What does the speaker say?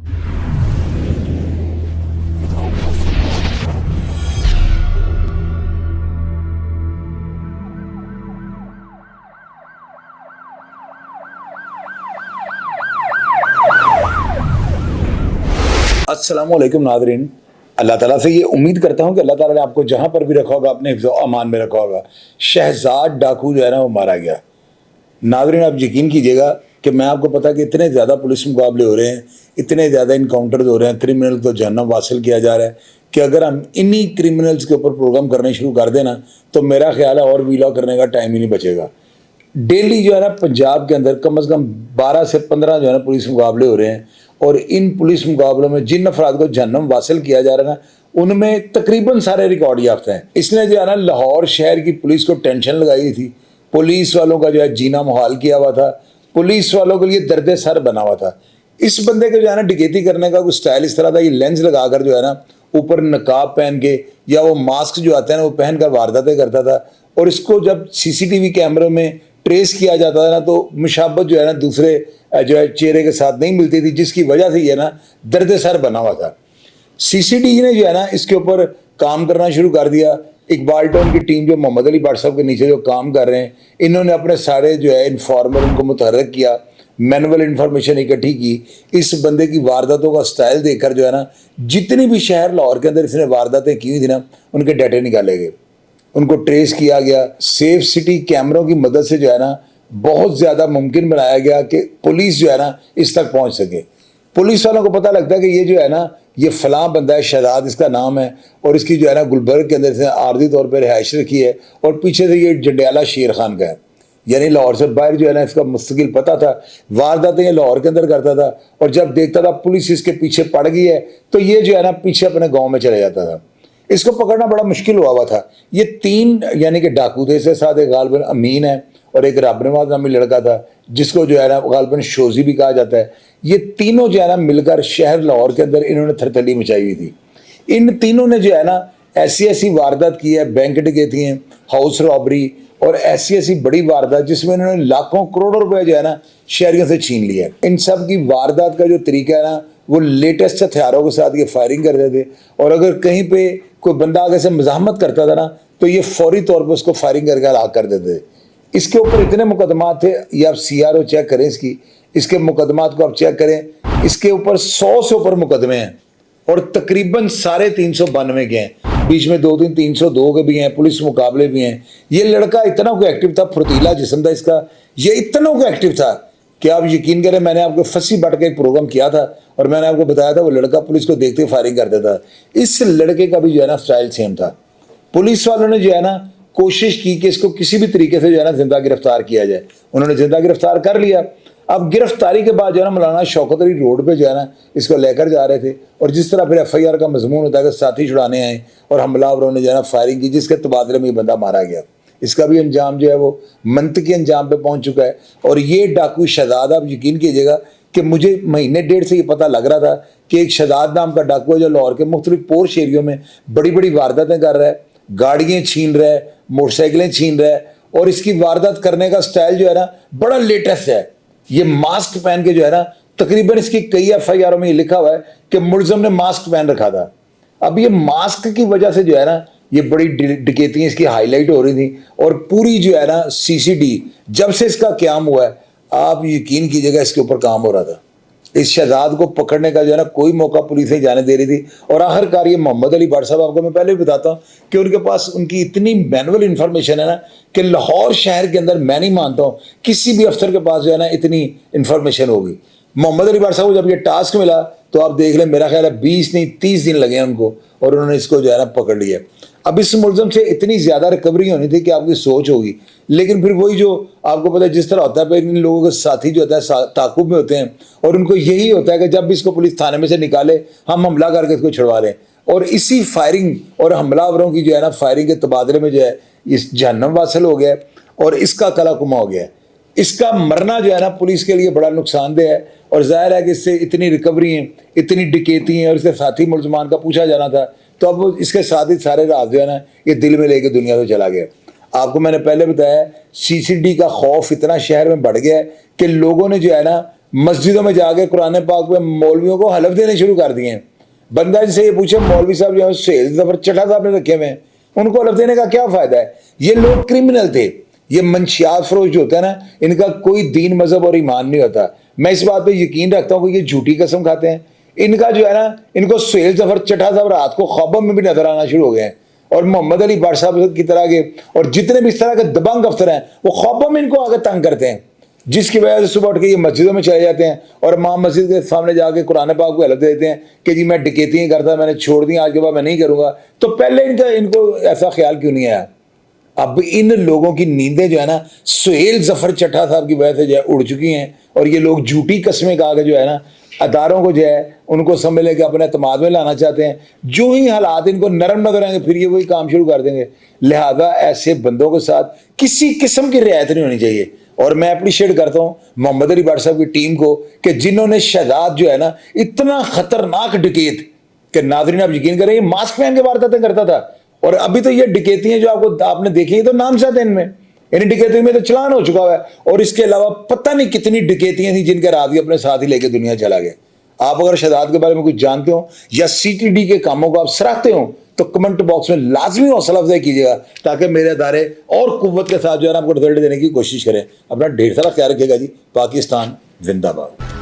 अस्सलामुअलैकुम नाज़रीन, अल्लाह ताला से ये उम्मीद करता हूँ कि अल्लाह ताला ने आपको जहाँ पर भी रखा होगा अपने हिफ्ज़ व अमान में रखा होगा। शहजाद डाकू जो है ना वो मारा गया। नाज़रीन, आप यकीन कीजिएगा कि मैं आपको पता कि इतने ज़्यादा पुलिस मुकाबले हो रहे हैं, इतने ज़्यादा इनकाउंटर्स हो रहे हैं, क्रिमिनल को जहन्नम वासिल किया जा रहा है कि अगर हम इन्हीं क्रिमिनल्स के ऊपर प्रोग्राम करने शुरू कर देना तो मेरा ख्याल है और वीला करने का टाइम ही नहीं बचेगा। डेली जो है ना पंजाब के अंदर कम से कम 12 से 15 जो है ना पुलिस मुकाबले हो रहे हैं, और इन पुलिस मुकाबलों में जिन अफराद को जहन्नम वासिल किया जा रहा है ना उनमें तकरीबन सारे रिकॉर्ड याफ्ता हैं। इसने जो है ना लाहौर शहर की पुलिस को टेंशन लगाई थी, पुलिस वालों का जो है जीना मुहाल किया हुआ था, पुलिस वालों के लिए दर्द सर बना हुआ था। इस बंदे के जो है ना डकैती करने का कोई स्टाइल इस तरह था, ये लेंस लगाकर जो है ना ऊपर नकाब पहन के या वो मास्क जो आते हैं ना वो पहन कर वारदातें करता था। और इसको जब सीसीटीवी कैमरों में ट्रेस किया जाता था ना तो मुशाबत जो है ना दूसरे जो है चेहरे के साथ नहीं मिलती थी, जिसकी वजह से ये ना दर्द सर बना हुआ था। सीसीटीवी ने जो है ना इसके ऊपर काम करना शुरू कर दिया। इकबाल टाउन की टीम जो मोहम्मद अली भट्ट साहब के नीचे जो काम कर रहे हैं, इन्होंने अपने सारे जो है इन्फॉर्मर उनको मुतहर्रिक किया, मैनुअल इन्फॉर्मेशन इकट्ठी की। इस बंदे की वारदातों का स्टाइल देखकर जो है ना जितनी भी शहर लाहौर के अंदर इसने वारदातें की हुई थी ना उनके डाटे निकाले गए, उनको ट्रेस किया गया। सेफ सिटी कैमरों की मदद से जो है ना बहुत ज़्यादा मुमकिन बनाया गया कि पुलिस जो है ना इस तक पहुंच सके। पुलिस वालों को पता लगता है कि ये जो है ना ये फलां बंदा है, शहजाद इसका नाम है, और इसकी जो है ना गुलबर्ग के अंदर से आर्जी तौर पर रिहाइश रखी है, और पीछे से ये जंडियाला शेर खान का है, यानी लाहौर से बाहर जो है ना इसका मुस्तकिल पता था। वारदातें लाहौर के अंदर करता था, और जब देखता था पुलिस इसके पीछे पड़ गई है तो ये जो है ना पीछे अपने गाँव में चले जाता था। इसको पकड़ना बड़ा मुश्किल हुआ था। ये 3 यानी कि डाकू थे, इसके साथ एक गालबन अमीन है और एक रबनवाज नामी लड़का था जिसको जो है ना गालबन शोजी भी कहा जाता है। ये तीनों जो है ना मिलकर शहर लाहौर के अंदर इन्होंने थरथली मचाई हुई थी। इन तीनों ने जो है ना ऐसी ऐसी वारदात की है, बैंक डकैती हैं, हाउस रॉबरी और ऐसी ऐसी बड़ी वारदात जिसमें इन्होंने लाखों करोड़ों रुपए जो है ना शहरियों से छीन लिया है। इन सब की वारदात का जो तरीका है ना वो लेटेस्ट हथियारों के साथ ये फायरिंग करते थे, और अगर कहीं पे कोई बंदा आगे से मज़ाहमत करता था ना तो ये फौरी तौर पर उसको फायरिंग करके हलाक कर देते थे। इसके ऊपर इतने मुकदमात थे, ये आप CRO चेक करें इसके मुकदमात को आप चेक करें, इसके ऊपर 100 से ऊपर मुकदमे हैं और तकरीबन 392 के हैं। बीच में 2-3 302 के भी हैं, पुलिस मुकाबले भी हैं। ये लड़का इतना को एक्टिव था, फुर्तीला जिस्म था इसका, ये इतना को एक्टिव था कि आप यकीन करें मैंने आपको फंसी बट के एक प्रोग्राम किया था और मैंने आपको बताया था वो लड़का पुलिस को देखते फायरिंग कर देता। इस लड़के का भी जो है ना स्टाइल सेम था। पुलिस वालों ने जो है ना कोशिश की कि इसको किसी भी तरीके से जो है ना जिंदा गिरफ्तार किया जाए। उन्होंने जिंदा गिरफ्तार कर लिया। अब गिरफ्तारी के बाद जो है ना मौलाना शौकत अली रोड पे जो है ना इसको लेकर जा रहे थे, और जिस तरह फिर FIR का मजमून होता है कि साथी छुड़ाने आए और हमलावरों ने जो है ना फायरिंग की, जिसके तबादले में ये बंदा मारा गया। इसका भी अंजाम जो है वो मंतकी अंजाम पे पहुंच चुका है। और ये डाकू शहजाद, आप यकीन कीजिएगा कि मुझे महीने 1.5 से ये पता लग रहा था कि एक शहजाद नाम का डाकू है जो लाहौर के मुख्तलिफ पोर्श एरियो में बड़ी बड़ी वारदातें कर रहा है, गाड़ियाँ छीन रहा है, मोटरसाइकिलें छीन रहा है, और इसकी वारदात करने का स्टाइल जो है ना बड़ा लेटेस्ट है। ये मास्क पहन के जो है ना तकरीबन इसकी कई FIR में ये लिखा हुआ है कि मुलजम ने मास्क पहन रखा था। अब ये मास्क की वजह से जो है ना ये बड़ी डकैतियाँ इसकी हाईलाइट हो रही थी, और पूरी जो है ना CCD जब से इसका क्याम हुआ है आप यकीन कीजिएगा इसके ऊपर काम हो रहा था। इस शहजाद को पकड़ने का जो है ना कोई मौका पुलिस नहीं जाने दे रही थी। और आखिरकार ये मोहम्मद अली भट्ट साहब, आपको मैं पहले भी बताता हूँ कि उनके पास उनकी इतनी मैनुअल इन्फॉर्मेशन है ना कि लाहौर शहर के अंदर मैं नहीं मानता हूँ किसी भी अफसर के पास जो है ना इतनी इन्फॉर्मेशन होगी। मोहम्मद अली भट्ट साहब को जब ये टास्क मिला तो आप देख लें, मेरा ख्याल है 20 नहीं 30 दिन लगे हैं उनको, और उन्होंने इसको जो है ना पकड़ लिया। अब इस मुलजम से इतनी ज़्यादा रिकवरी होनी थी कि आपकी सोच होगी, लेकिन फिर वही जो आपको पता है जिस तरह होता है, फिर इन लोगों के साथी जो होता है ताकुब में होते हैं, और उनको यही होता है कि जब भी इसको पुलिस थाने में से निकाले हम हमला करके इसको छुड़वा लें। और इसी फायरिंग और हमलावरों की जो है ना फायरिंग के तबादले में जो है इस जहन्नम वासिल हो गया और इसका कलाकुमा हो गया। इसका मरना जो है ना पुलिस के लिए बड़ा नुकसानदेह है, और जाहिर है कि इससे इतनी रिकवरी हैं, इतनी डकैती हैं, और इसके साथी मुलजमान का पूछा जाना था, तो अब इसके साथ ही सारे राज जो है ना ये दिल में लेके दुनिया से चला गया। आपको मैंने पहले बताया CCD का खौफ इतना शहर में बढ़ गया है कि लोगों ने जो है ना مسجدوں میں جا کے قرآن پاک پہ مولویوں کو حلف دینے شروع کر دیے ہیں. بندہ جن سے یہ پوچھے مولوی صاحب جو سہیل ظفر چٹھا صاحب نے رکھے ہوئے ہیں, ان کو حلف دینے کا کیا فائدہ ہے؟ یہ لوگ کرمنل تھے, یہ منشیات فروش جو ہوتا ہے نا, ان کا کوئی دین مذہب اور ایمان نہیں ہوتا. میں اس بات پہ یقین رکھتا ہوں کہ یہ جھوٹی قسم کھاتے ہیں. ان کا جو ہے نا, ان کو سہیل ظفر چٹھا صاحب رات کو خوابوں میں بھی نظر آنا شروع ہو گئے ہیں, اور محمد علی بٹ صاحب کی طرح کے اور جتنے بھی اس طرح کے دبنگ افسر ہیں وہ خوابوں میں ان کو آگے تنگ کرتے ہیں, جس کی وجہ سے صبح اٹھ کے یہ مسجدوں میں چلے جاتے ہیں اور امام مسجد کے سامنے جا کے قرآن پاک کو حلف دیتے ہیں کہ جی میں ڈکیتی نہیں کرتا, میں نے چھوڑ دی, آج کے بعد میں نہیں کروں گا. تو پہلے ان کو ایسا خیال کیوں نہیں آیا؟ اب ان لوگوں کی نیندیں جو ہے نا سہیل ظفر چٹھا صاحب کی وجہ سے جو ہے اڑ چکی ہیں, اور یہ لوگ جھوٹی قسمیں کہا کے جو ہے نا اداروں کو جو ہے ان کو سنبھلے کے اپنے اعتماد میں لانا چاہتے ہیں. جو ہی حالات ان کو نرم نظر آئیں گے پھر یہ وہی کام شروع کر دیں گے. لہذا ایسے بندوں کے ساتھ کسی قسم کی رعایت نہیں ہونی چاہیے. اور میں اپریشیٹ کرتا ہوں محمد علی بٹ صاحب کی ٹیم کو کہ جنہوں نے شہزاد جو ہے نا اتنا خطرناک ڈکیت کہ ناظرین آپ یقین کریں یہ ماسک پہن کے وارداتیں کرتا تھا, اور ابھی تو یہ ڈکیتی ہیں جو آپ نے دیکھی تو نام ساتھ ہیں ان میں, یعنی ڈکیتی میں تو چلان ہو چکا ہوا ہے. اور اس کے علاوہ پتہ نہیں کتنی ڈکیتیاں تھیں جن کے راضی اپنے ساتھ ہی لے کے دنیا چلا گیا. آپ اگر شہزاد کے بارے میں کچھ جانتے ہو یا سی ٹی ڈی کے کاموں کو آپ سراہتے ہو تو کمنٹ باکس میں لازمی حوصلہ افزائی کیجیے گا تاکہ میرے ادارے اور قوت کے ساتھ جو ہے نا آپ کو رزلٹ دینے کی کوشش کریں. اپنا ڈھیر سارا خیال رکھیے گا جی. پاکستان زندہ باد.